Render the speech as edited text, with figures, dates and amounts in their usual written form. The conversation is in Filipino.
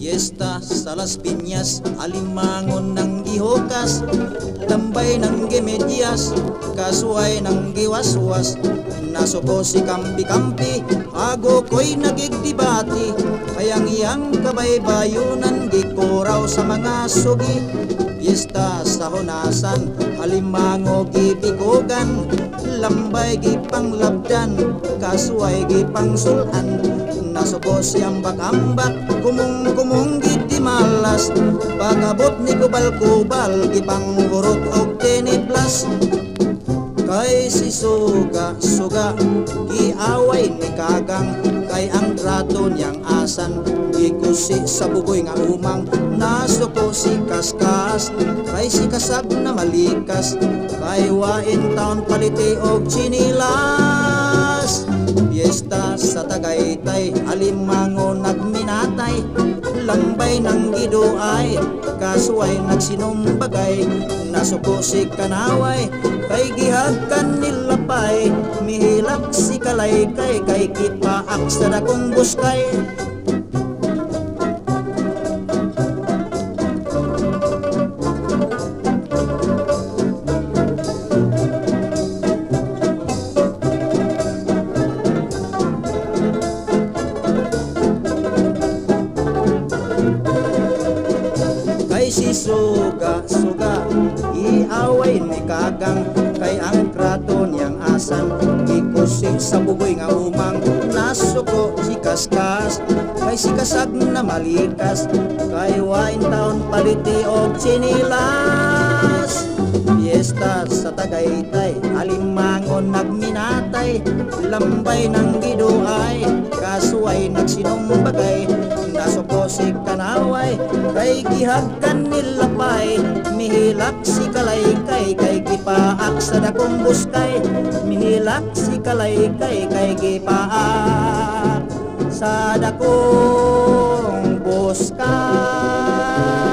Fiesta sa Las Piñas, alimangon ng gihokas, tambay ng gimedyas, kasuay ng giwaswas. Nasuko si kampi-kampi, ago ko'y nagigdibati, kayang iyang kabaybayunan, gikoraw sa mga sugi. Fiesta sa Honasan, alimango gibikogan, lambay gipanglabdan, kasuay gipangsulan. Nasuko siyang bakambak, kumong gitimalas, pagabot ni kubal-kubal, gipanggurot og tiniplas. Kay si suga, giaway ni kagang, kay ang trato niyang asan, gikusi sa bugoy nga umang. Nasuko si kaskas, kay si kasag na malikas, kay wain taon paliti og chinilas. Fiesta sa Tagaytay, alimango nagminatay, lambay ng giduay, kasuay nagsinumbagay. Nasuko si kanaway, kay gihagkan nilapay, mihilak si kalaykay, kay kipaak sa dakong buskay. Si suga, iaway ni kagang, kay ang krato niyang asan, ikusi sa bugoy nga umang. Nasuko si kaskas, kay si kasag na malikas, kay wain taon paliti og chinilas. Fiesta sa Tagaytay, alimangon nagminatay, lambay ng giduay, kasuay nagsinumbagay. Nasuko si kanaway, kay gihagkan nilapay, mihilak si kalaykay, kay gipaak sa dakong buskay. Mihilak si kalaykay, kay gipaak sa dakong buskay.